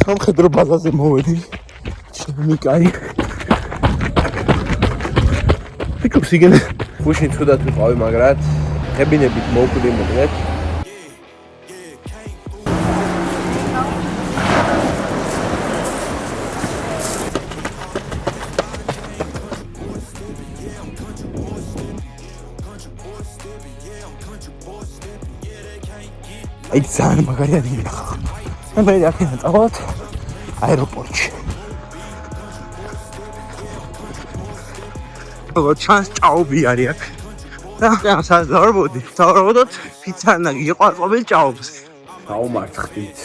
სამხედრო ბაზაზე მოვედი. ჩემი კაი. ფიქრობ სიგენ გუშინ თუდად ვიყავი, მაგრამ ხებინებით მოვკვდი მოკლედ. აი ძალიან მაგარი ადგილია. მე აქედან წავალთ აეროპორტში. ჩანს ჭაობი არის აქ. და სადავარბოდი, დავარბოდოთ ფიცანა გიყვარყოფილ ჭაობს. გაუმარცხდით.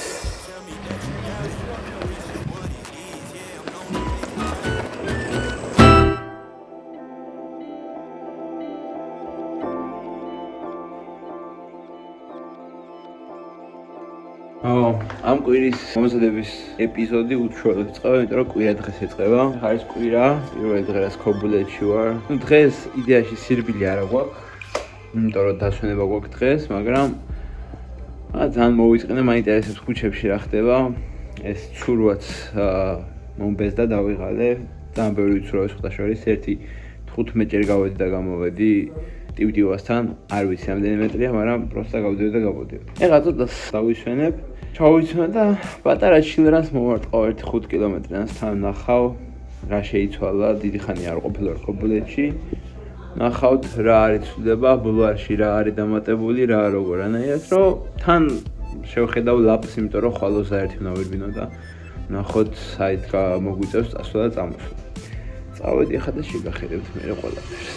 ამ კვირის მომზადების ეპიზოდი უშუალოდ იწყება, იმიტომ რომ კვირა დღეს ეწყება. ახლა არის კვირა, პირველი დღე რაც ქობულეთში ვარ. დღეს იდეაში სირბილი არა გვაქვს, იმიტომ რომ დასვენება გვაქვს დღეს, მაგრამ ძალიან მოვიწყენე, მაინტერესებს ქუჩებში რა ხდება. ეს ცურვაც მომბეს და დავიღალე. ძალიან ბევრი ცურავი სხვათა შორის, ერთი 15 ჯერ გავედი და გამოვედი. ტივტივასთან არ ვიცი რამდენი მეტრია, მაგრამ პროსტა გავდივდი და გავოდივდი. ეხლა ცოტას დავისვენებ. ჩავიცვენა და პატარა ჩილერანს მოვარტყავ 1-5 კილომეტრიანს თან ნახავ რა შეიცვალა, დიდი ხანი არ ყოფილა ქობულეთში. ნახავთ რა არის ცვლილება, ბულვარში რა არის დამატებული, რა როგორანაირად, რომ თან შევხედავ ლაპს, იმიტომ რომ ხვალოზე ერთი უნდა ვირბინო და ნახოთ საით მოგვიწევს წასვლა და წამოსვლა. წავედი ახლა და შეგახედებთ მე ყველაფერს.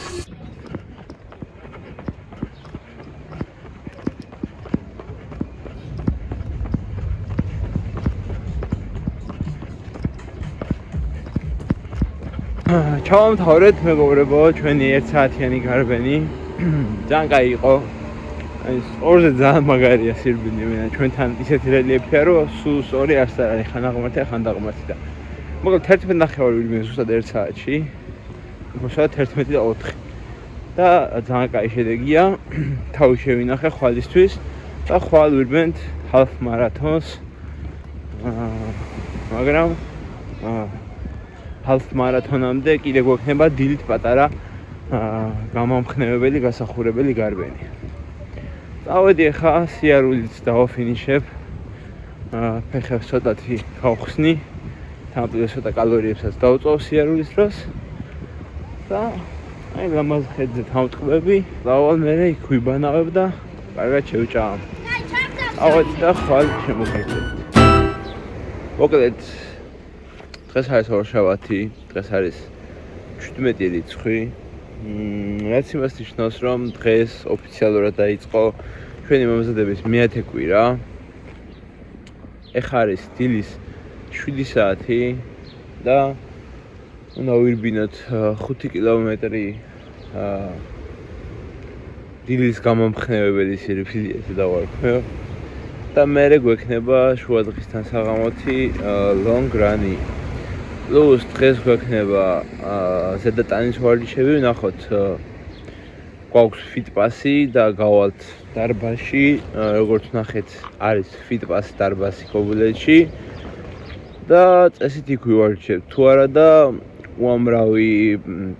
ჩავამთავრეთ მეგობრებო, ჩვენი 1 საათიანი გარბენი. ძალიან კაი იყო. აი ორზე ძალიან მაგარია სირბილი, მე ჩვენთან ისეთი რელიეფია, რომ სულ სწორი არც არ არის, ხან აღმართი, ხან დაღმართი და მოკლედ 11:30 ვირბინე ზუსტად 1 საათში. მოსავალ 11 და 4. და ძალიან კაი შედეგია. თავი შევინახე ხვალისთვის და ხვალ ვირბენთ half marathons. მაგრამ half marathonამდე კიდე გვექნება დილით პატარა გამამხნევებელი, გასახურებელი გარბენი. წავედი ახლა სიარულით დავაფინიშებ. ფეხებს ცოტათი გავხსნი. თამბლეს ცოტა კალორიებსაც დავწოვ სიარულის დროს. და აი ლამაზ ხედზე თავტყბები. დავალ მერე იქ ვიბანავებ და კარგად შევჭამ. წავედი და ხვალ შემოხერხებ. მოკლედ დღეს არის ორშაბათი, დღეს არის 17 რიცხვი. რაც იმას ნიშნავს, რომ დღეს ოფიციალურად დაიწყო ჩვენი მომზადების მე-10 კვირა. ეხლა არის დილის 7 საათი და უნდა ვირბინოთ 5 კილომეტრი დილის გამამხნევებელი სირბილეზე დავარქვევ და მერე გვექნება შუადღისთან საღამოთი long run-ი. Plus დღეს გვექნება ზედა ტანის ვარჯიშები, ვნახოთ გვაქვს fit pass-ი და გავალთ დარბაზში, როგორც ნახეთ, არის fit pass დარბაზი ქობულეთში და წესით იქ ვივარჯიშებთ თუ არა და უამრავი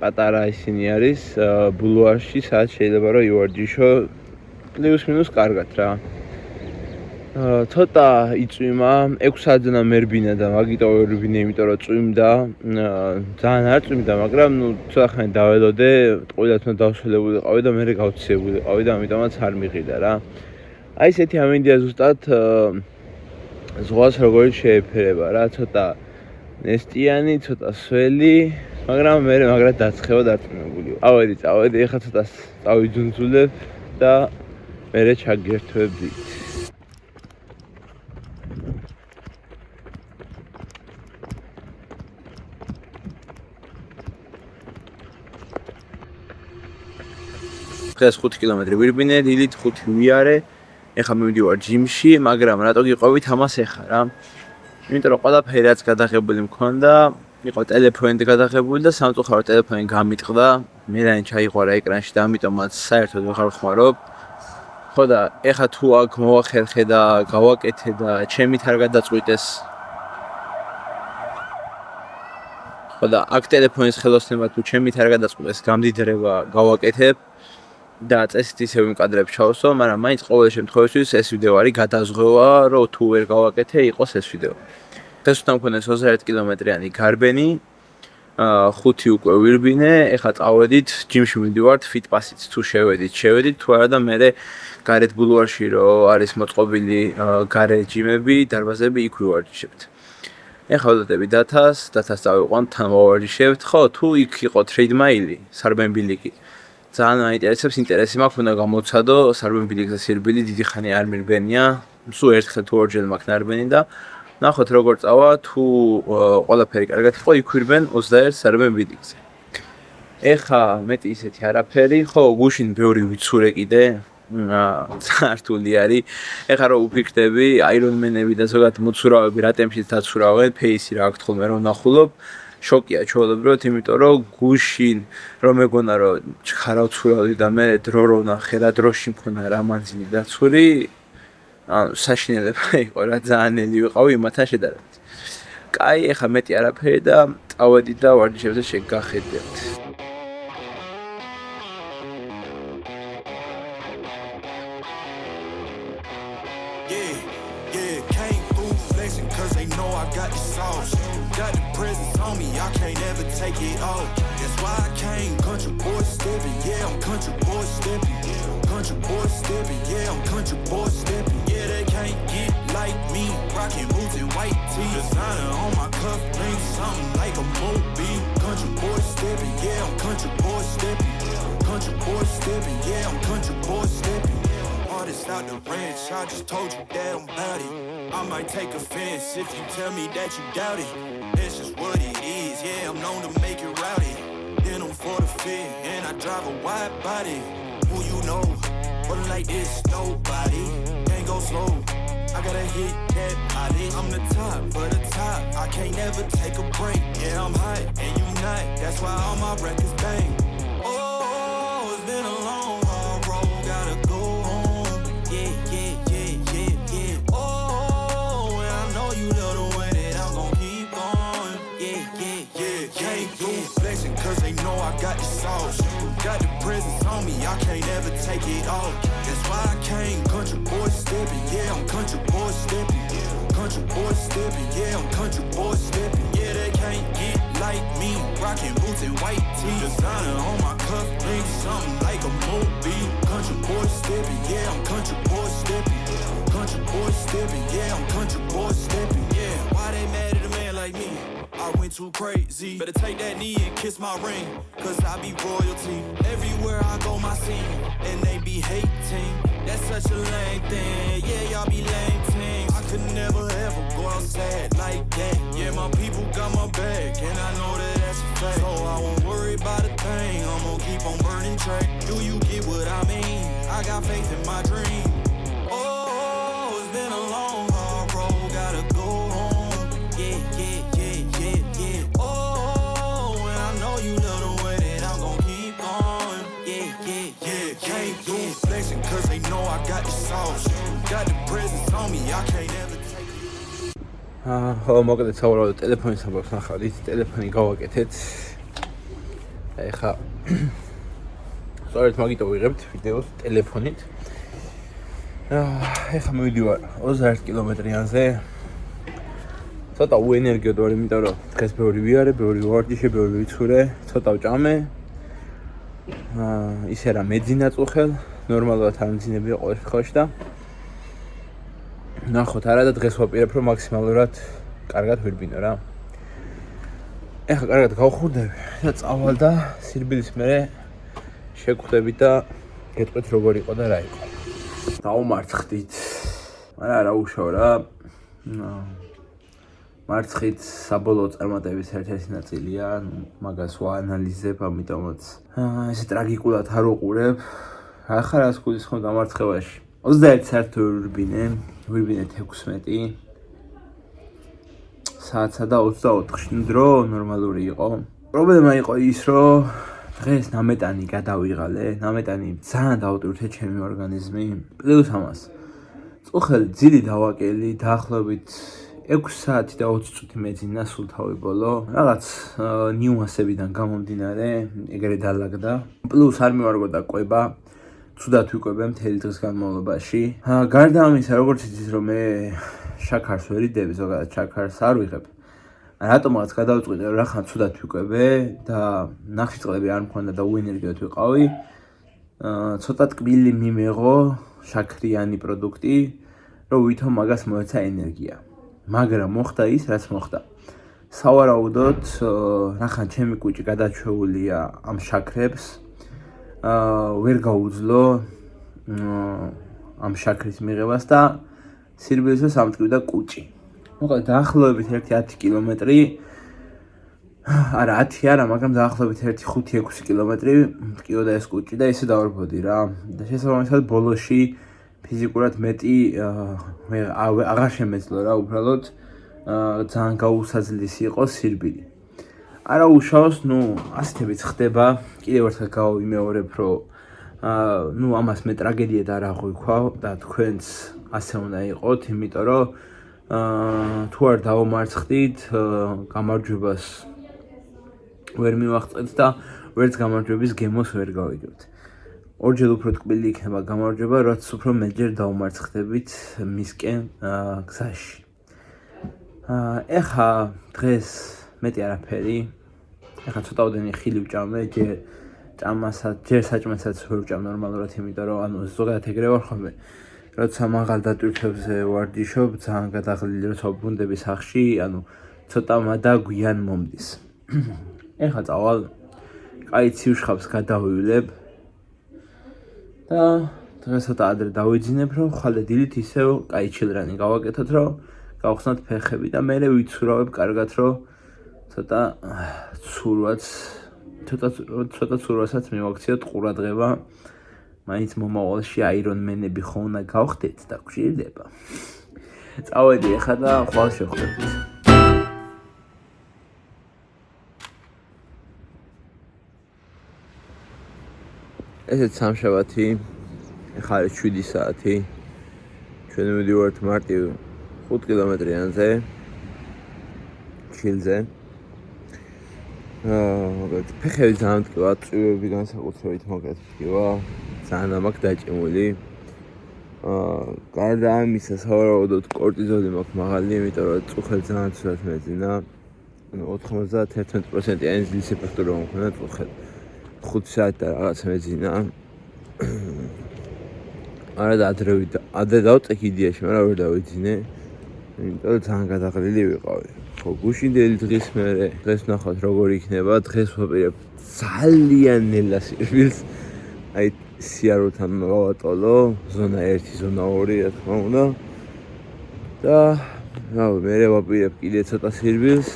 პატარა ისინი არის ბულვარში, სადაც შეიძლება რომ ივარჯიშო პლუს მინუს კარგად რა. ცოტა იწვიმა, 6 საათზე მერბინა და მაგიტო ვერბინე, იმიტომ რომ წვიმდა, ძალიან არ წვიმდა, მაგრამ ნუ ცოტა ხანი დაველოდე, ტყუილად უნდა დავსველებული ყავი და მერე გავცისებული ყავი და ამიტომაც არ მიყიდა რა. აი ესეთი ამინდია ზუსტად ზღვას როგორი შეეფერება რა, ცოტა ნესტიანი, ცოტა სველი, მაგრამ მერე მაგრად დაცხება დარწმუნებული. წავედი, ეხლა ცოტა წავიძუნძულებ და მერე ჩაგერთვებით. დღეს 5 კილომეტრი ვირბინე, დილით 5 ვიარე. ეხლა მივდივარ ჯიმში, მაგრამ რატო გიყვებით ამას ეხლა რა? იმიტომ რომ ყველაფერი რაც გადაღებული მქონდა, იყო ტელეფონით გადაღებული და სამწუხაროდ ტელეფონი გამიტყდა. მე რაინ ჩაიღვარა ეკრანში და ამიტომაც საერთოდ ვეღარ ვხმარობ. ხო და ეხლა თუ აქ მოვახერხე და გავაკეთე და ჩემით არ გადაწყვიტეს ხო და აქ ტელეფონის ხელოსნება თუ ჩემით არ გადაწყვეტეს გამდიდრება გავაკეთებ და წესით ისევ იმ კადრებს ჩავსვა, მაგრამ მაინც ყოველ შემთხვევაში ეს ვიდეო არის გადაზღვა, რომ თუ ვერ გავაკეთე, იყოს ეს ვიდეო. ეს უნდა მქონდეს 21 კილომეტრიანი გარბენი, 5 უკვე ვირბინე, ეხლა წავედით, ჯიმში მივდივართ, ფიტპასით თუ შევედით, თუ არა და მე გარეთ ბულვარში რომ არის მოწყობილი გარე ჯიმები, დარბაზები, იქ ვივარჯიშებთ. ეხლა ვდადები დათას წავიყვანთ, თან ვავარჯიშებთ, ხო, თუ იქ იყო ტრეიდ მაილი, სარბენბილიკი. ძალიან მაინტერესებს, ინტერესი მაქვს, უნდა გამოცადო, სარბენბილიკზე სირბილი დიდი ხანი არ მირბენია, სულ ერთხელ თუ ორჯერ მაქვს ნარბენი და ნახოთ როგორ წავა, თუ ყველაფერი კარგად იყო, იქ ვირბენ 21 სარბენბილიკზე. ეხლა მეტი ისეთი არაფერი, ხო, გუშინ ბევრი ვიცურე კიდე, წართული არის. ეხლა რომ უფიქრდები, აირონმენები და ზოგადად მოცურავები რა ტემპშიც დაცურავენ, ფეისი რა აქვს ხოლმე რომ ნახულობ. შოკია ჩვეულებრივად, იმიტომ რომ გუშინ რომ მეგონა რომ ჩქარავ ცურავდი და მე დრო რო ვნახე რა დროში მქონა რა მანძილი დაცური, ანუ საშინელება იყო რა, ძალიან ნელი ვიყავი იმათთან შედარებით. კაი, ეხლა მეტი არაფერი და წავედით და ვარჯიშებზე შეგახედებთ. Got the presence on me, I can't ever take it off. That's why I came, country boy stepping, yeah, I'm country boy stepping. Country boy stepping, yeah, I'm country boy stepping. Yeah, they can't get like me, rocking boots and white tee. Designer on my cuff, bring something like a movie. Country boy stepping, yeah, I'm country boy stepping. Country boy stepping, yeah, I'm country boy stepping. Artist out the ranch, I just told you that I'm bout it. I might take offense if you tell me that you doubt it. It's just what it is, yeah, I'm known to make it rowdy. Then I'm for the fit, and I drive a wide body. Who you know, but like this, nobody. Can't go slow, I gotta hit that body. I'm the top, for the top, I can't never take a break. Yeah, I'm hot, and you not, that's why all my records bang. Oh, it's been a long, hard road, gotta go home. Yeah. Oh, and I know you love the way that I'm gon' keep going. Yeah. Can't do flexing, cause they know I got the sauce. Got the presence on me, I can't ever take it off. That's why I came, country boy stepping, yeah, I'm country boy stepping. Country boy stepping, yeah, I'm country boy stepping. Yeah, they can't get like me, rocking boots and white tee. Designer on my cuff, bring something like a movie. Country boy stepping, yeah, I'm country boy stepping. Country boy stepping, yeah, I'm country boy stepping. Yeah, why they mad at a man like me? I went too crazy. Better take that knee and kiss my ring, cause I be royalty. Everywhere I go, my scene, and they be hating. That's such a lame thing, yeah, y'all be lame team. I could never ever go outside like that. Yeah, my people got my back, and I know that that's a fact. So I won't worry about a thing, I'm gonna keep on burning track. Do you get what I mean? I got faith in my dream. Oh, it's been a long, hard road, gotta go home. Yeah. Oh, and I know you love the way that I'm gon' keep going. Yeah. Can't do flexing, cause they know I got the sauce. Got the presence on me, I can't ever take it. ხო, მოგდეთ საუბრობთ ტელეფონის ამბავს ნახავდით, ტელეფონი გავაკეთეთ. ეხლა სწორედ მაგით ვიღებთ ვიდეოს ტელეფონით. ეხლა მივიდივარ 21 კილომეტრიანზე. ცოტა უენერგიოდ ვარ, იმიტომ რომ დღეს ბევრი ვიარე, ბევრი ვარჯიშე, ბევრი ვიცურე, ცოტა ვჭამე. ისე რა მეძინა წუხელ, ნორმალურად არ მძინებია ყოველ შემთხვევაში და ნახოთ არა და დღეს ვაპირებ რომ მაქსიმალურად კარგად ვირბინო რა. ეხლა კარგად გავხურდები და წავალ და სირბილის მერე შეგხვდებით და გეტყვით როგორ იყო და რა იყო. დაუმარცხდით. მაგრამ არა უშავ რა. მარცხით საბოლოო წარმატების ერთ-ერთი ნაწილია, მაგას ვაანალიზებ, ამიტომაც ესე ტრაგიკულად არ უყურებ. ახლა რას გულისხმობ დამარცხებაში? 21 საათი ვირბინე 16 საათსა და 24-ში დრო ნორმალური იყო. პრობლემა იყო ის, რომ დღეს ნამეტანი გადავიღალე, ნამეტანი ძალიან დაუტვირთე ჩემი ორგანიზმი. პლუს ამას წუხელი ძილი დავაკელი, დაახლოებით 6 საათი და 20 წუთი მეძინა სულ თავი ბოლო. რაღაც ნიუანსებიდან გამომდინარე, ეგრე დალაგდა. პლუს არ მივარგოდა კვება. ცუდად ვიკვებე მთელი დღის განმავლობაში. გარდა ამისა, როგორც იცით, რომ მე შაქარს ვერ იდები, ზოგადად შაქარს არ ვიღებ. რატომღაც გადავწყვიტე, რომ რახან ცუდად ვიკვებე და ნახშირწყლები არ მქონდა და უენერგიოდ ვიყავი. ცოტა ტკბილი მიმეღო შაქრიანი პროდუქტი, რომ ვითომ მაგას მოეცა ენერგია. მაგრამ მოხდა ის, რაც მოხდა. სავარაუდოდ, რახან ჩემი კუჭი გადაჩვეულია ამ შაქრებს, ვერ გაუძლო ამ შაქრის მიღებას და სირბილისო სამტკივდა კუჭი. მოკლედ დაახლოებით 1-10 კილომეტრი, არა 10 არა, მაგრამ დაახლოებით 1-5-6 კილომეტრი მტკიოდა ეს კუჭი და ისე დავარბოდი რა. და შესაბამისად ბოლოში ფიზიკურად მეტი აღარ შემეძლო რა, უბრალოდ ძალიან გაუსაძლისი იყო სირბილი. არა უშავს, ასეთებიც ხდება, კიდევ ერთხელ გავიმეორებ, რომ ამას მე ტრაგედიად არ აღვიქვავ და თქვენც ასე უნდა იყოთ, იმიტომ რომ თუ არ დავამარცხდით, გამარჯვებას ვერ მივაღწევთ და ვერც გამარჯვების გემოს ვერ გავიგებთ. ორჯერ უფრო ტკბილი იქნება გამარჯვება, რაც უფრო მეტჯერ დავამარცხდებით მისკენ გზაში. ეხა დღეს მეტი არაფერი. ეხა ცოტაოდენი ხილი ვჭამე, ჯერ საჭმელსაც ვერ ვჭამ ნორმალურად, იმიტომ რომ ზოგადად ეგრე ვარ ხოლმე. როცა მაღალ დატვირთვებზე ვარჯიშობ, ძალიან გადაღლილი როცა ვბრუნდები სახლში, ცოტა მადა გვიან მომდის. ეხა წავალ, კაი ციუშხაბს გადავივლებ და დღეს ცოტა ადრე დავიძინებ, რომ ხვალე დილით ისევ კაი ჩილრანი გავაკეთოთ, რომ გავხსნათ ფეხები და მერე ვიცურავებ კარგად, რომ ცოტა ცურვასაც მივაქციოთ ყურადღება. მაინც მომავალში აირონმენები ხო უნდა გავხდეთ და გვჭირდება. წავედი ეხლა და ხვალ შევხვდებით. ესეც სამშაბათი, ეხლა არის 7 საათი. ჩვენ მივდივართ მარტივ 5 კილომეტრიანზე, ჩილზე. ფეხები ძალიან მტკივა, წვივები განსაკუთრებით მოკეთ მტკივა, ძალიან ამაქვს დაჭიმული. გარდა ამისა, სავარაუდოდ კორტიზოლი მაქვს მაღალი, იმიტომ რომ წუხელი ძალიან ცუდად მეძინა. 91% ენზილის ეფექტური მომქონდა წუხელი. 5 საათი და რაღაც მეძინა. არა და ადრე დავწე კიდიაში, მაგრამ ვერ დავიძინე. იმიტომ რომ ძალიან გადაღლილი ვიყავი. ხო, გუშინდელი დღის მერე, დღეს ვნახავთ როგორ იქნება, დღეს ვაპირებ ძალიან ნელა სირბილს. აი სიარულთან გავატოლო, ზონა 1, ზონა 2, რა თქმა უნდა. და მერე ვაპირებ კიდე ცოტა სირბილს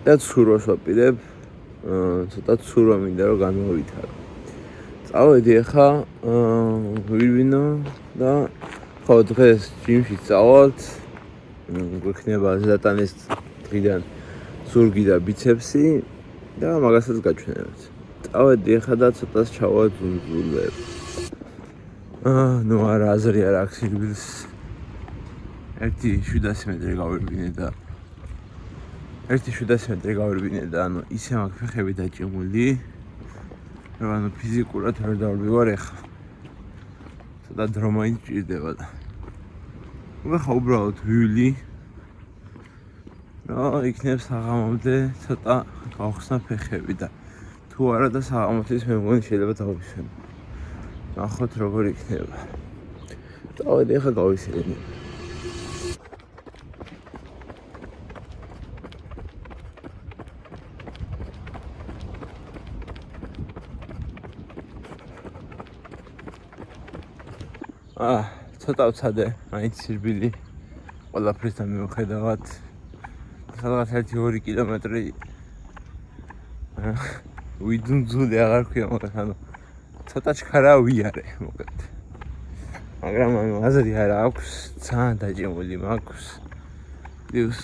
და ცურვას ვაპირებ. ცოტა ცურვა მინდა რომ განმოვითარო. წავედი ახლა ვირვინო და ხო დღეს ჯიმში წავალთ. გვექნება ზატანის დღიდან ზურგი და ბიცეპსი და მაგასაც გაჩვენებთ. წავედი ახლა და ცოტას ჩავაძუნძულებ. არა აზრი არ აქვს სირბილს. 1-700 მეტრი გავირბინე და 1-700 მეტრი გავირბინე და ისე მაქვს ფეხები დაჭიმული. რომ ფიზიკურად ვერ დავდივარ ახლა. ცოტა დრო მაინც ჭირდება და ეხლა უბრალოდ ვივლი. იქნებ საღამომდე ცოტა გავხსნა ფეხები და თუ არა და საღამოთის მე მგონი შეიძლება დავისვენო. ნახოთ როგორ იქნება. წავედი ახლა გავისრენი. ცოტა ვცადე, მაინც სირბილი ყველაფრისთან მიუხედავად. სადღაც 1-2 კილომეტრი ვიძუნძული აღარ ქვია, მაგრამ ცოტა ჩქარა ვიარე, მოკლედ. მაგრამ აზრი არ აქვს, ძალიან დაჭიმული მაქვს. პლუს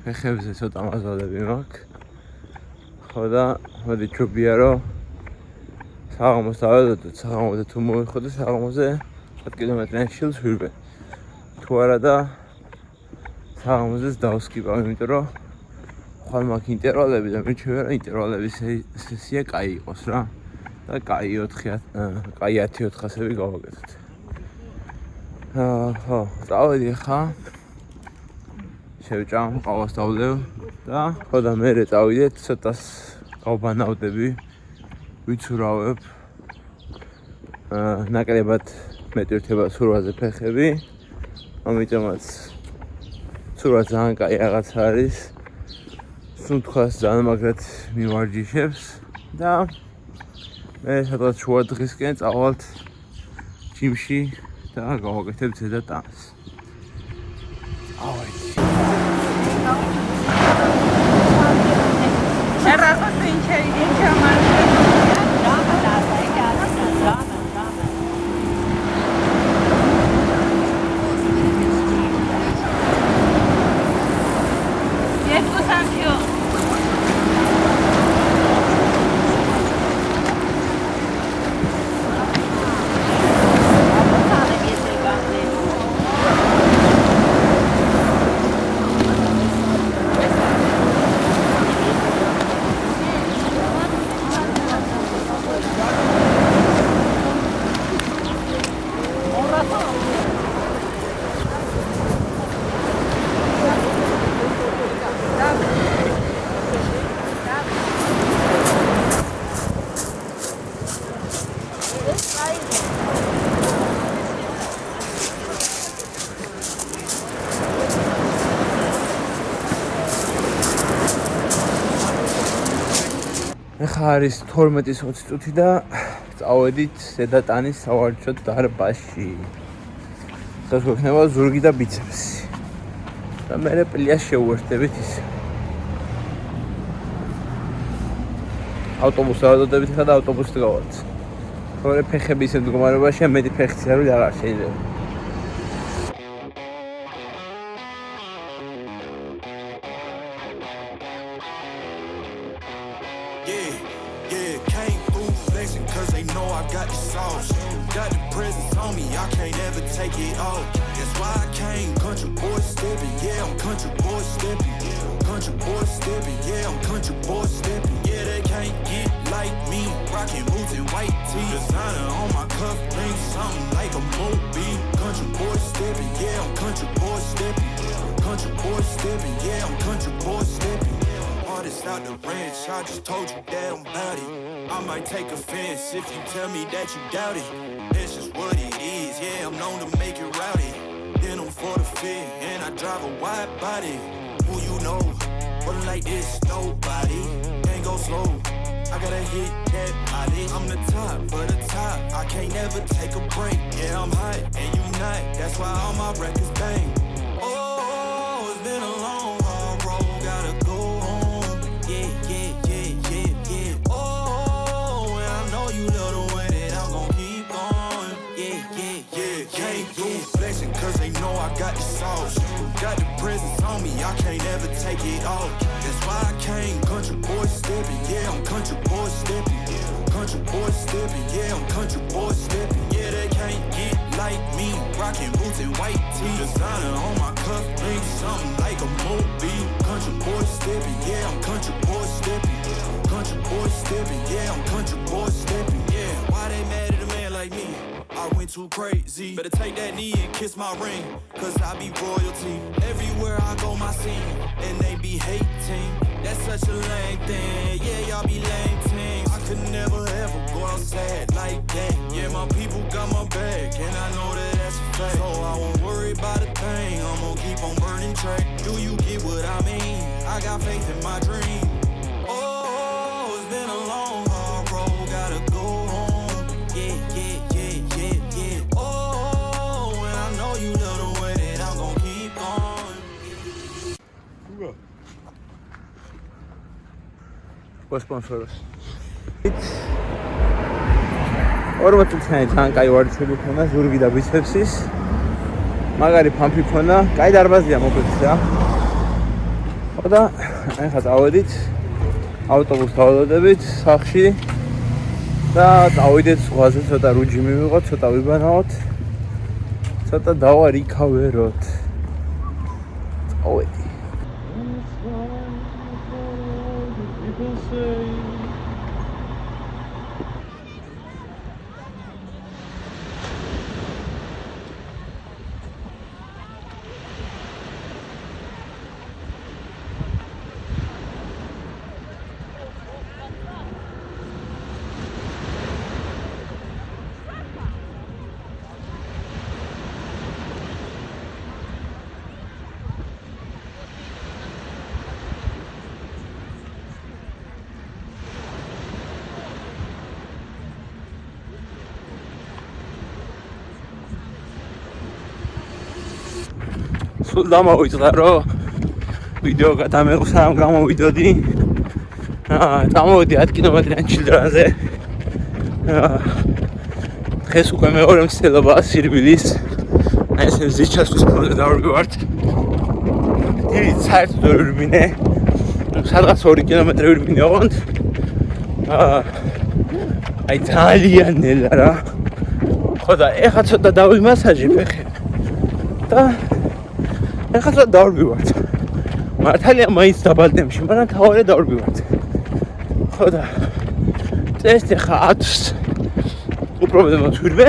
ფეხებზე ცოტა მაზალები მაქვს. ხო და მოდი ჩუბია რომ საღამოს დავედოთ, საღამოზე თუ მოვიხოდე, საღამოზე 10 კილომეტრიან შილს ვირბე. თუ არა და საღამოზე დავსკიპავ, იმიტომ რომ ხვალ მაქვს ინტერვალები და მეჩვენა რა ინტერვალების სესია კაი იყოს რა. და კაი 10-400-ები გავაკეთოთ. ხო, წავედი ხა. შევჭამ, ყავას დავდევ და ხო და მერე წავიდეთ, ცოტას გავბანავდები, ვიცურავებ. ნაკლებად მეტირთება ცურვაზე ფეხები, ამიტომაც ცურვა ძალიან კაი რაღაც არის. სუნთქვას ძალიან მაგრად მივარჯიშებს და მე სადღაც შუა დღისკენ წავალთ ჯიმში და გავაკეთებ ზედა ტანს. ხა არის 12:20 წუთი და წავედით ზედა ტანის სავარჯიშო დარბაზში. დღეს გვექნება ზურგი და ბიცეპსი. და მერე პლიას შევუერთდებით ისე. ავტობუსს ავადდებით ხა და ავტობუსით გავართ. თორე ფეხები ისე მდგომარეობაშია, მეტი ფეხიც არ ვიცი, აღარ შეიძლება. Out the ranch, I just told you that I'm about it. I might take offense if you tell me that you doubt it. It's just what it is, yeah, I'm known to make it rowdy. Then I'm for the fit, and I drive a wide body. Who you know, running like this, nobody. Can't go slow, I gotta hit that body. I'm the top, for the top, I can't never take a break. Yeah, I'm hot, and you not, that's why all my records bang. Oh, it's been a long, hard road, gotta go home. Cause they know I got the sauce. Got the presence on me, I can't ever take it off. That's why I came, country boy stepping. Yeah, I'm country boy stepping. Country boy stepping, yeah, I'm country boy stepping. Yeah, they can't get like me. Rocking boots and white tee. Designer on my cuff, link something like a movie. Country boy stepping, yeah, I'm country boy stepping. Country boy stepping, yeah, I'm country boy stepping. Yeah, why they mad at a man like me? I went too crazy. Better take that knee and kiss my ring, cause I be royalty. Everywhere I go, my scene, and they be hating. That's such a lame thing. Yeah, y'all be lame teams. I could never ever go outside like that. Yeah, my people got my back, and I know that that's a fact. So I won't worry about a thing. I'm gonna keep on burning track. Do you get what I mean? I got faith in my dream. Oh, it's been a long, hard road, gotta go home. Yeah, yeah, yeah, yeah, yeah. Oh, and I know you love the way that I'm gonna keep on. Sponsors. ორმოწუთიანი ძალიან კაი ვარჯიშები ქონა, ზურგი და ბიცეპსის. მაგარი ფამფი ქონა, კაი დარბაზია მოკლედ რა. ხო და ახლა წავედით ავტობუსს დავადებით სახში და წავიდეთ ზღვაზე, ცოტა რუჯი მივიღოთ, ცოტა ვიბანაოთ, ცოტა დავარიქავეროთ. წავედი. სულ დამოვიწყდა რომ ვიდეო გადამეყვა ამ გამოვიდოდი. წამოვედი 10 კილომეტრიან ჩილდრანზე. დღეს უკვე მეორე მცდელობაა სირბილის. ეს მზის ჩასვლის ფონზე დავივართ. დიდი საერთოდ ვერ ვირბინე. სადღაც 2 კილომეტრი ვირბინე ოღონდ. აი ძალიან ნელა რა. ხო და ეხლა ცოტა დავიმასაჟი ფეხები. და ეხლა ცოტა დავირბივართ. მართალია მაინც დაბალტემში, მაგრამ თავი დავირბივართ. ხო და წესთ ეხლა 10-ს უპრობლემოდ ვირბე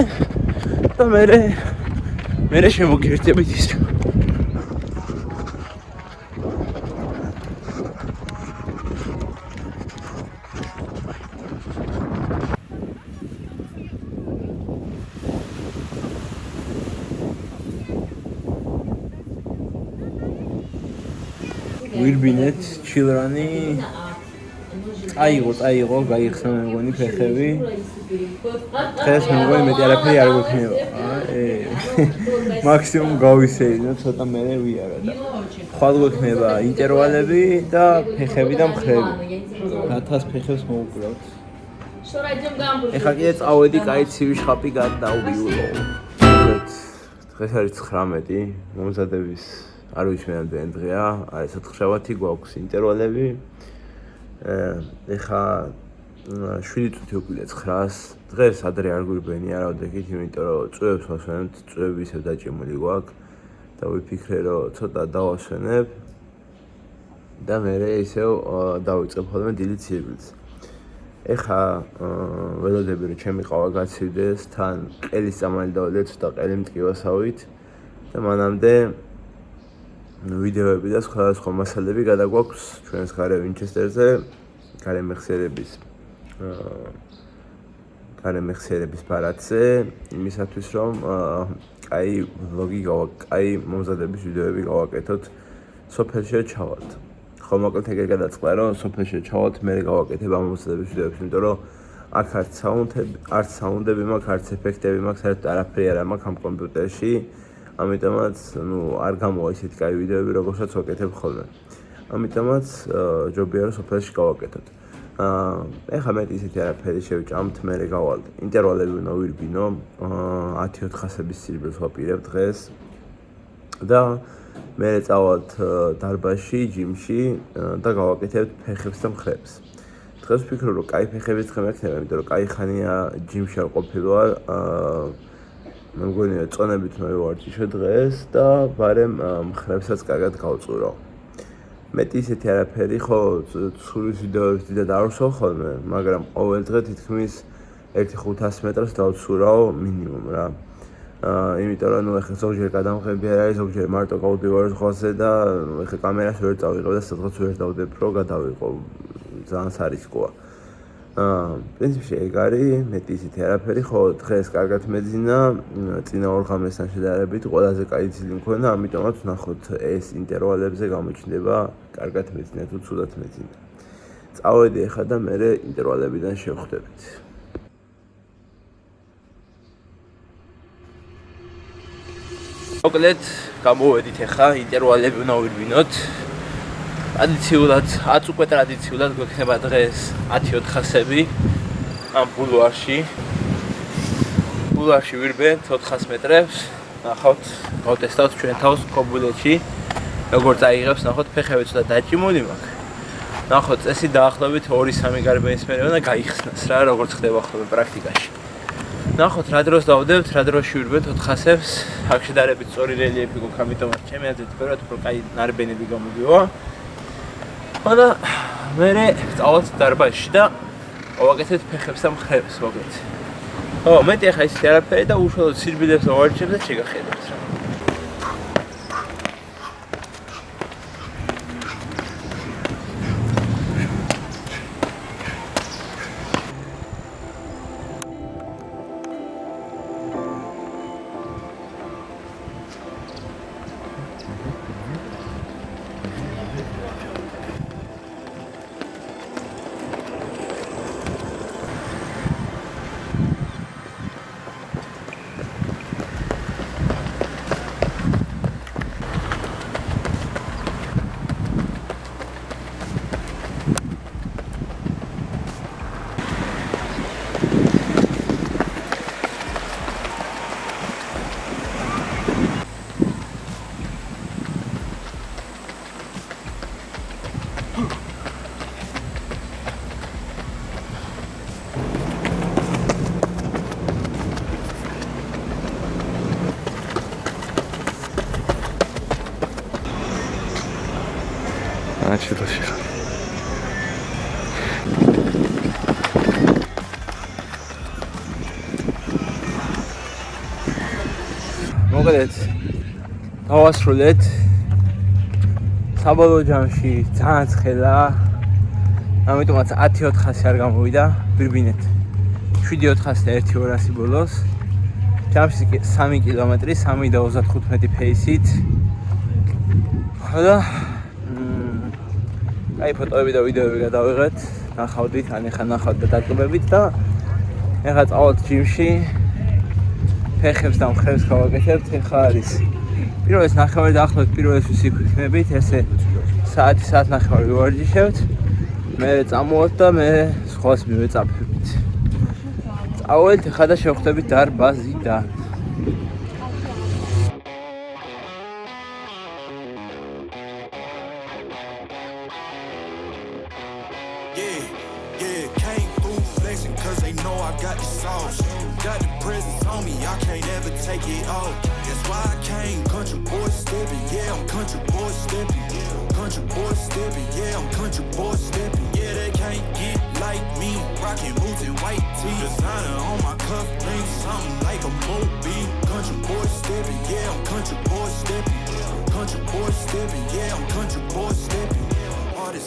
და მერე შემოგირთებით ის. ვირბინეთ ჩილრანი. აიღო, გაიხსნა მეგონი ფეხები. დღეს მეგონი მეტი არაფერი არ გვექნება. მაქსიმუმ გავისეირნო, ცოტა მერე ვიარა და ხვალ გვექნება ინტერვალები და ფეხები და მხრები. 1000 ფეხებს მოვუკრავთ. ეხლა კიდე წავედი, კაი ცივი შხაპი გადავიულო. დღეს არის 19, მომზადების არ ვიცი რამდენი დღეა, აი 4-5 გვაქვს ინტერვალები. ეხლა 7 წუთი უკვლია 9-ს. დღეს ადრე არ გვირბენი არავდექით, იმიტომ რომ წვევებს ვასვენებთ, წვევები ისევ დაჭიმული გვაქვს და ვიფიქრე რომ ცოტა დავასვენებ და მერე ისევ დავიწყებ ხოლმე დილით სირბილს. ეხლა ველოდები რომ ჩემი ყავა გაცივდეს, თან ყელის წამალი დავდეთ, ცოტა ყელი მტკივასავით და მანამდე ვიდეოები და სხვა მასალები გადაგვაქვს ჩვენს გარე ვინჩესტერზე, გარე მეხსიერების ბარათზე, იმისათვის რომ კაი ვლოგი კაი მომზადების ვიდეოები გავაკეთოთ, სოფელში ჩავალთ. ხო მოკლედ ეგრე გადაწყდა რომ სოფელში ჩავალთ, მე გავაკეთებ ამ მომზადების ვიდეოებს, იმიტომ რომ აქ არც საუნდები მაქვს, არც ეფექტები მაქვს, საერთოდ არაფერი არ მაქვს ამ კომპიუტერში. ამიტომაც არ გამოვა ისეთი კაი ვიდეოები, როგორცაც ვაკეთებ ხოლმე. ამიტომაც ჯობია რომ სოფელში გავაკეთოთ. ეხლა მეტი ისეთი არაფერი შევჭამთ, მერე გავალ ინტერვალები უნდა ვირბინო, 10-400-ების სირბილს ვაპირებ დღეს და მერე წავალთ დარბაზში, ჯიმში და გავაკეთებთ ფეხებს და მხრებს. დღეს ვფიქრობ რომ კაი ფეხების დღე მექნება, იმიტომ რომ კაი ხანია ჯიმში არ ყოფილვარ. მე მგონი წონებით მოვარჯიშო დღეს და ბარემ მხრებსაც კარგად გავწურო. მეტი ისეთი არაფერი, ხო, ცურის ვიდეოებს დიდად არ ვსვავ ხოლმე, მაგრამ ყოველ დღე თითქმის 1-500 მეტრს დავცურავ მინიმუმ რა. იმიტომ რომ ეხლა ზოგჯერ გადამღები არ არის, ზოგჯერ მარტო გავდივარ ზღვაზე და ეხლა კამერას ვერ წავიღებ და სადღაც ვერ დავდებ რომ გადავიყო. ძალიან სარისკოა. პრინციპში ეგ არის, მეტი ისეთი არაფერი, ხო, დღეს კარგად მეძინა, წინა 2 ღამესთან შედარებით ყველაზე კაი ძილი მქონდა, ამიტომაც ვნახოთ ეს ინტერვალებზე გამოჩნდება, კარგად მეძინა თუ ცუდად მეძინა. წავედი ეხლა და მერე ინტერვალებიდან შევხვდებით. მოკლედ გამოვედით ეხლა, ინტერვალები უნდა ვირბინოთ. ტრადიციულად, 10 უკვე ტრადიციულად გვექნება დღეს 10-400-ები ამ ბულვარში. ბულვარში ვირბენ 400 მეტრებს. ნახავთ, გავტესტავთ ჩვენ თავს კობულეთში. როგორ წაიღებს, ნახოთ, ფეხები ცოტა დაჭიმული მაქვს. ნახოთ, წესი დაახლოებით 2-3 გარბენის მერე უნდა გაიხსნას რა, როგორც ხდება ხოლმე პრაქტიკაში. ნახოთ რა დროს დავდებთ, რა დროს შევირბეთ 400-ებს. აქ შედარებით სწორი რელიეფი გვაქვს, ამიტომაც ჩემი აზრით ბევრად უფრო კაი ნარბენები გამოდივა. და მე წავალთ დარბაზში და ვაკეთებთ ფეხებს და მხრებს მოგეთ. ხო, მეტი ახლა ისეთი არაფერი და უშუალოდ სირბილებს ვავარჩევთ და შეგახედებთ რა. მოგეთ დავასრულეთ საბოლოო ჯამში ძალიან ცხელა ამიტომაც 10-400 არ გამოვიდა ბირბინეთ 7-400 და 1-200 ბოლოს ჯამში 3 კილომეტრი 3.35 პეისით ხოდა აი ფოტოები და ვიდეოები გადავიღეთ ნახავდით ან ეხა ნახავთ და დაწყებებით და ეხა წავალთ ჯიმში ფეხებს და მხრებს გავაკეთებთ ეხა არის პირველს ნახევარი დაახლოებით პირველისთვის იქვექნებით ესე საათი-საათნახევარი ვივარჯიშებთ მე წამოვართ და მე სხვას მივეწაფებით წავალთ ეხა და შევხვდებით დარბაზიდან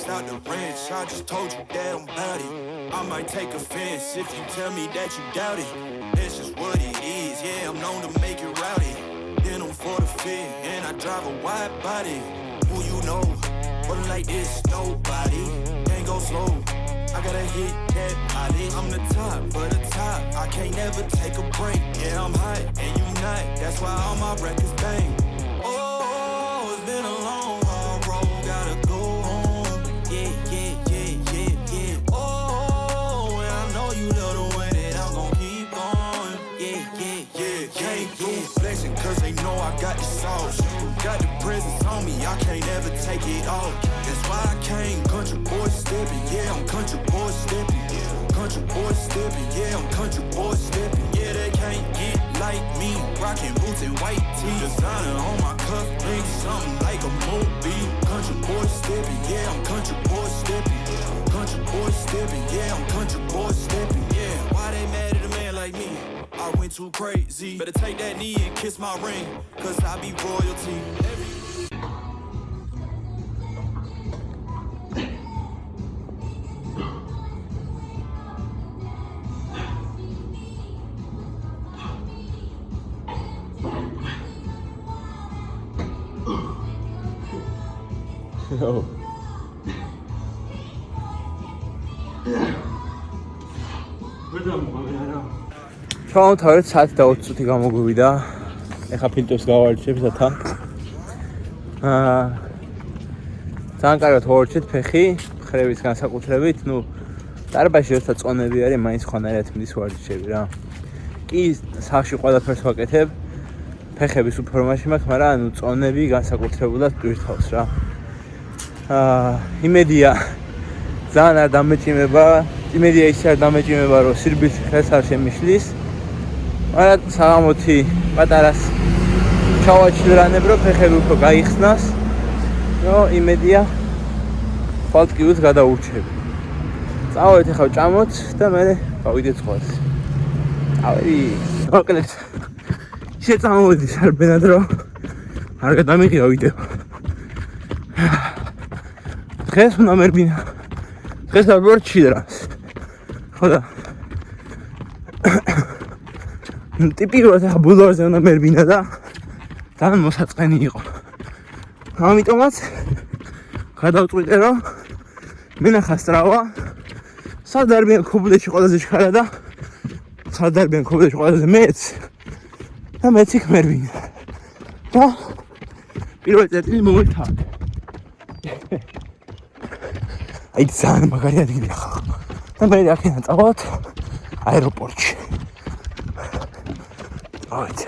Out the ranch, I just told you that I'm about it. I might take offense if you tell me that you doubt it. That's just what it is, yeah, I'm known to make it rowdy. Then I'm for the fit, and I drive a wide body. Who you know, but like this, nobody. Can't go slow, I gotta hit that body. I'm the top, for the top, I can't never take a break. Yeah, I'm hot, and you not, that's why all my records bang. Oh, it's been a long, hard road, gotta go. Cause they know I got the sauce. Got the presence on me, I can't ever take it off. That's why I came country boy stepping. Yeah, I'm country boy stepping. Country boy stepping. Yeah, I'm country boy stepping. Yeah, they can't get like me. Rocking boots and white tee. Designer on my cuff, ain't something like a movie. Country boy stepping. Yeah, I'm country boy stepping. Country boy stepping. Yeah, I'm country boy stepping. Yeah, why they mad at a man like me? I went too crazy. Better take that knee and kiss my ring, cause I be royalty. No. ჩავთავრეთ საათი და 20 წუთი გამოგვივიდა. ეხა ფილტრებს გავარჩევ სათა. ძალიან კარგად ვარჩევთ ფეხი, მხრების განსაკუთრებით, ნუ დარბაზში როცა წონები არის, მაინც ხანერად მიდის ვარჯიშები რა. კი, სახში ყველაფერს ვაკეთებ. ფეხების უფორმაში მაქვს, მაგრამ ანუ წონები განსაკუთრებულად ტვირთავს რა. იმედია ძალიან არ დამეჭიმება. იმედია ისე არ დამეჭიმება, რომ სირბილს ხეს არ შემიშლის. არა საღამოთი პატარას ჩავაჩილრანებ რომ ფეხები უფრო გაიხსნას რომ იმედია ხვალტკივით გადაურჩები წავედით ახლა ჭამოთ და მე გავიდეთ ზღვაზე წავედი მოკლედ ისე წამოვედი სარბენად რომ არ გადამიღია ვიდეო დღეს უნდა მერბინა დღეს არ ვარ ჩილრანს ხო და ტიპიკურად ახლა ბულვარზე უნდა მერბინა და ძალიან მოსაწყენი იყო ამიტომაც გადავწყვიტე რომ მენახა სწრავა სად არბიან ქობულეთში ყველაზე შხარა და სად არბიან ქობულეთში ყველაზე მეც და მეც იქ მერბინა და პირველ წერტილი მომეთავდა აი ძალიან მაგარი ადგილი ახლა და მე აქედან წავალთ აეროპორტში ავეთ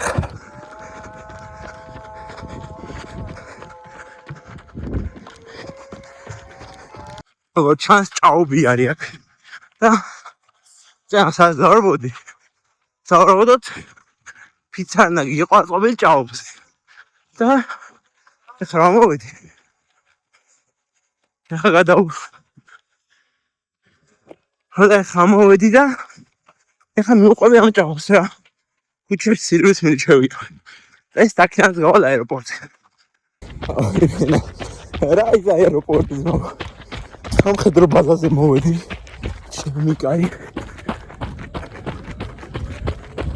ო ჩანს ჭაობი არის აქ და ძალიან საზარბოდი საუბრობთ ფიცარნაგი იყო აწყობილ ჭაობს და ეხლა მოვედი ეხლა ეხლა მოვედი და ეხლა მივყვები ამ ჭაობს რა ქუჩის სერვისს მივჩევია და ეს ტაქსიდან გავალ აეროპორტზე რა ის აეროპორტი სამხედრო ბაზაზე მოვედი ჩემი კაი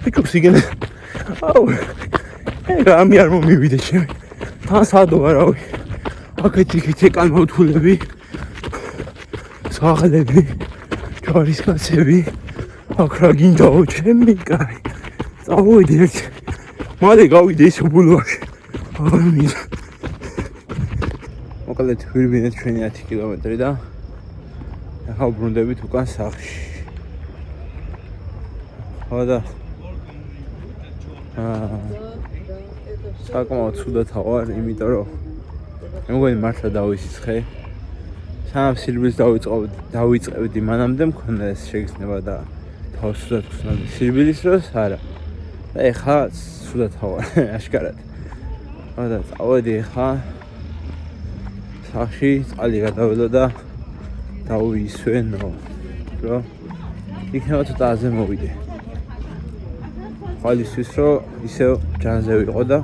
ფიქრობს იგენე აუ რამე არ მომივიდე ჩემი თან სადო არავი აქეთ ეკან მოთულები საღლები ჯარისკაცები აქ რა გინდაო ჩემი კაი წავედი ერთ მალე გავიდე ის ბულვარში ამის მოკლედ ვირბინეთ ჩვენი 10 კილომეტრი და ახლა ვბრუნდებით უკან სახლში ხო და საკმაოდ ცუდად ვარ იმიტომ რომ მე მგონი მართლა დავისიცხე სამ სირბილს დავიწყებდი მანამდე მქონდა ეს შეგრძნება და თავს ცუდად ვხსნადი სირბილის დროს არა და ეხლა ცუდად ვარ აშკარად ხო და წავედი ეხლა სახში წყალი გადაველო და დავისვენო რომ იქნება ცოტა აზე მოვიდე ხალისთვის რომ ისევ ჯანზე ვიყო და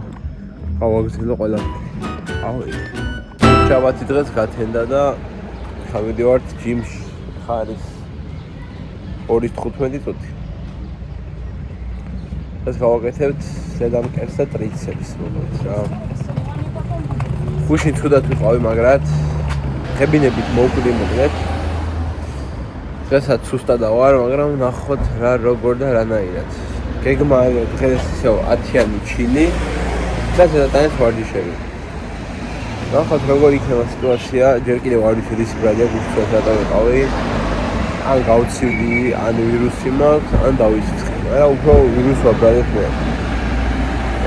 გავაგრძელო ყველაფერი ავედი შაბათი დღეს გათენდა და გავიდივართ ჯიმში ხარის 2:15 წუთი ეს გავაკეთებთ ზედამკერს და ტრიცეპს მომents რა გუშინ ცუდად ვიყავი მაგრამ ხებინებით მოვკვდი მოკლედ დღესაც სუსტად ვარ მაგრამ ნახოთ რა როგორ და რანაირად გეგმა დღეს ისევ 10-იანი ჩილი და ზედატანეს ვარჯიშები ნახოთ როგორ იქნება სიტუაცია ჯერ კიდევ ვარჯიშების ბრალია გუშინ რატო ვიყავი ან გავცივდი ან ვირუსი მაქვს ან დავისიცხე მაგრამ უფრო ვირუსს ვაბრალებ მე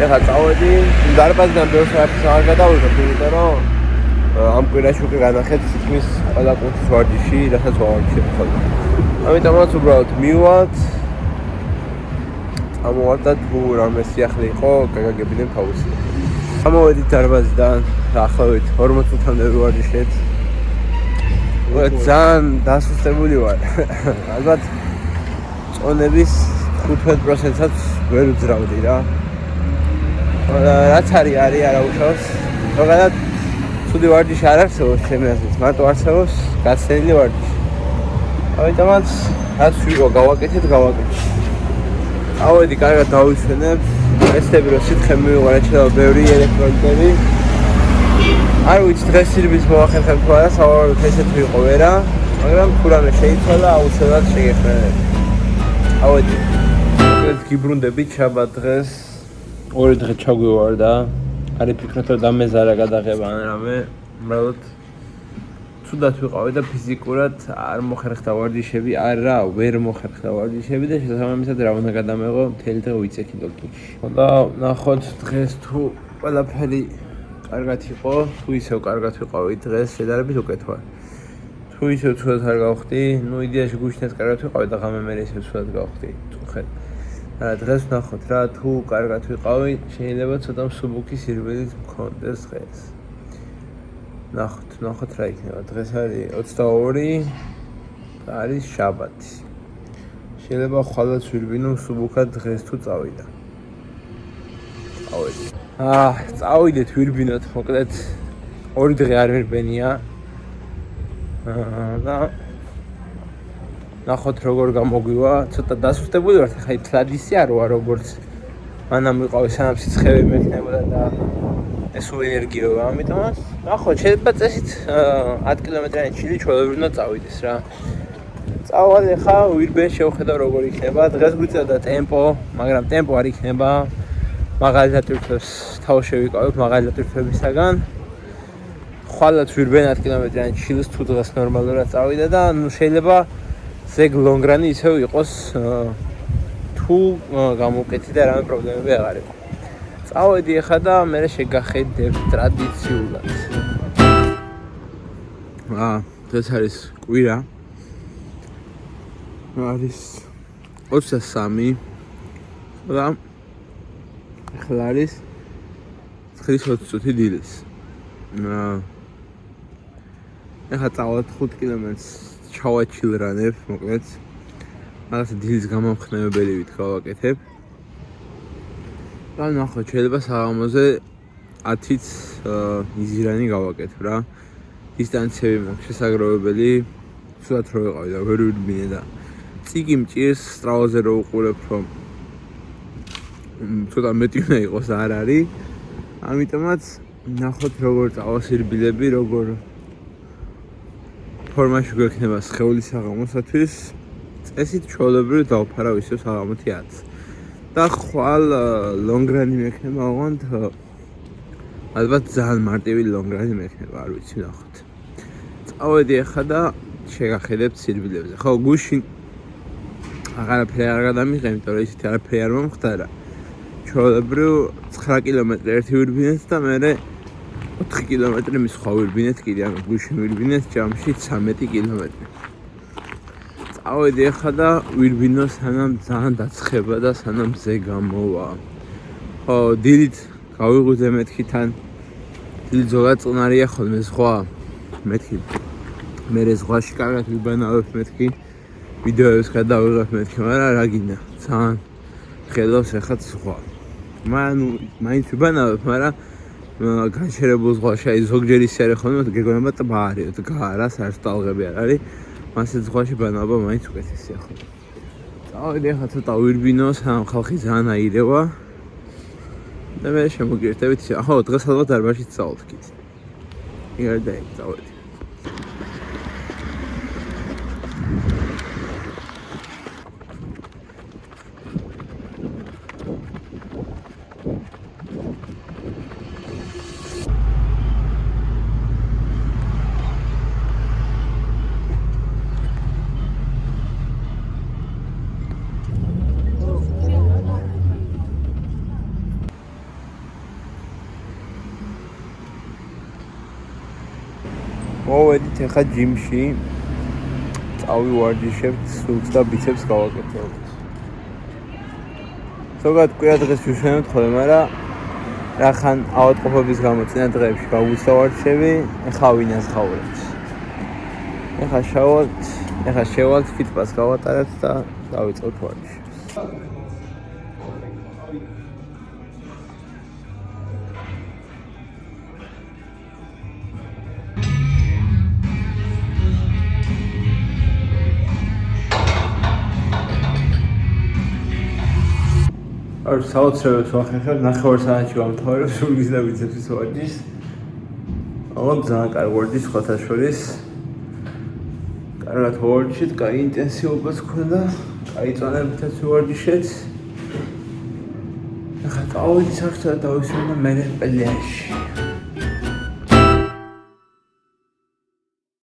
ეხლა წავედი დარბაზიდან ბევრს არ გადავიღებ იმიტომ რომ ამ კვირაში უკვე განახეთ თითქმის ყველა კუნთის ვარჯიში რასაც ვავარჯიშებ ხოლმე ამიტომაც უბრალოდ მივად ამოვარ და თუ რამე სიახლე იყო გაგაგებინებ თავისი ამოვედით დარბაზიდან დაახლოებით 40 წუთამდე ვივარჯიშეთ ძალიან დასუსტებული ვარ ალბათ წონების 15%-საც ვერ ვძრავდი რა რაც არის არაუშავს ზოგადად ცუდი ვარჯიში არ არსებობს ჩემი აზრით მარტო არსებობს გაცდენილი ვარჯიში ამიტომაც რაც ვიყო გავაკეთეთ ავედი კარგად დავისვენებ ესტები რომ სითხე მივიღო რაჩელა ბევრი ელექტრონიკები არ ვიცი დღეს სირბილს მოახერხებ თუ არა სავარაუდოდ ესეთ ვიყო ვერა მაგრამ თუ რამე შეიცვალა აუცილებლად შეგეხმიანებ ავედი მოკლედ გიბრუნდებით შაბათ დღეს 2 დღე ჩაგვივარ და არი ფიქრობ რომ დამეზარა გადაღება ან რამე უბრალოდ ცუდად ვიყავი და ფიზიკურად არ მოხერხდა ვარჯიშები არა ვერ მოხერხდა ვარჯიშები და შესაბამისად რა უნდა გადამეღო მთელი დღე ვიწექი დოქტორში ხო და ნახოთ დღეს თუ ყველაფერი კარგად იყო თუ ისევ კარგად ვიყავი დღეს შედარებით უკეთ ვარ თუ ისევ ცუდად არ გავხდი ნუ იდეაში გუშინაც კარგად ვიყავი და ღამე მე ისევ ცუდად გავხდი წუხეთ დღეს ვნახოთ რა, თუ კარგად ვიყავი, შეიძლება ცოტა მსუბუქი სირბილით მქონდეს დღეს. ვნახოთ რა იქნება. დღეს არის 22 და არის შაბათი. შეიძლება ხვალაც ვირბინო მსუბუქად დღეს თუ წავიდა. წავიდეთ ვირბინოთ, მოკლედ 2 დღე არ ვირბენია. და ნახოთ როგორ გამოგვივა, ცოტა დასუსტებული ვარ, ხა ტრადიცია არ ვარ როგორც მანამ ვიყავი სანამ სიცხევი მექნებოდა და ეს ენერგიაა, ამიტომაც ნახოთ, შეიძლება წესით 10 კილომეტრიანი ჩილი ჩვეულებრივ უნდა წავიდეს რა. წავალ ხა ვირბენ შევხედავ როგორ იქნება, დღეს გვიწევდა ტემპო, მაგრამ ტემპო არ იქნება. მაგალითად ვირთვებს თავს შევიკავებ მაგალითად ხვალაც ვირბენ 10 კილომეტრიანი ჩილს თუ დღეს ნორმალურად წავიდა და შეიძლება ზეგ ლონგრანი ისევ იყოს თუ გამოვკეთი და რამე პრობლემები აღარ იყო. წავედი ახლა და მე შეგახედებ ტრადიციულად. დღეს არის კვირა. არის 23 და ახლა არის 9:20 წუთი დილის. ახლა წავალ 5 კილომეტრს ჩავაჩილრანებ, მოკლედ. რაღაცა დილის გამომხნევებელივით გავაკეთებ. და ნახოთ, შეიძლება საღამოზე 10-იც იზირანი გავაკეთებ რა. დისტანციები მაქვს შესაგროვებელი, სულად რო ვიყავი და ვერ ვირბინე და წიგი მჭირს სტრავაზე რო უყურებ, რომ ცოტა მეტი უნდა იყოს არ არის. ამიტომაც ნახოთ როგორ წავასირბილები, როგორ ფორმაში გვექნება სხეული საღამოსათვის. წესით ჩვეულებრივ დავფარავ ისევ საღამოთი 10. და ხვალ ლონგრანი მექნება ოღონდ ალბათ ძალიან მარტივი ლონგრანი მექნება, არ ვიცი ნახოთ. წავედი ახლა და შეგახედებთ სირბილებზე. ხო, გუშინ აღარაფერი არ გადამიღე, იმიტომ რომ ისეთი არაფერი არ მომხდარა. ჩვეულებრივ 9 კილომეტრი ერთი ვირბინეთ და მერე 4 კილომეტრი მის სხვა ვირბინეთ კიდე, ანუ გუშინ ვირბინეთ ჯამში 13 კილომეტრი. წავედი ახლა და ვირბინო სანამ ძალიან დაცხება და სანამ ზე გამოვა. ხო, დილით გავიღვიძე მეთქიდან. დილით ზოგადად წყნარია ხოლმე ზღვა. მეთქი. მერე ზღვაში კარგად ვიბანავებ მეთქი. ვიდეოებს გადავიღებ მეთქი, მაგრამ რა გინდა, ძალიან ხელავს ახაც ზღვა. მაინც ვიბანავებ, მაგრამ განშერებულ ზღვაში აი ზოგჯერ ისე არის ხოლმე, გეგონება ტბა არის, დგარა, საერთოდ ტალღები არ არის. მასეთ ზღვაში ბანაობა მაინც უკეთესია ხოლმე. წავედი ახლა ცოტა ვირბინო, სანამ ხალხი ძალიან აირევა. და მე შემოგიერთებით. ხო, დღეს ალბათ დარბაზში წავალთ კიდე. იგივე და წავედი. მოვედით ახლა ჯიმში. წავივარჯიშებთ, სულს და ბიცეპს გავაკეთებთ. ზოგადად კვირა დღეს ვიშვენებთ ხოლმე, მაგრამ რახან ავადმყოფობის გამო წინა დღეებში გავუსავარჯიშები, ახლა ვინაზღაურებთ. ახლა შევალთ, ფიტპას გავატარებთ და დავიწყოთ ვარჯიშებს. არ საოცრებებს ვახერხებ, ნახევარ საათში ვამთავრებ სულის და ბიცეპსის ვარჯიშს. ოღონდ ძალიან კარგი ვარჯიში სხვათა შორის. კარგად ვარჯიშეთ, კაი ინტენსივობაც ქონდა, კაი წონებითაც ვარჯიშეთ. ახლა წავედი საერთოდ და დავისვენო მერე პელიაში.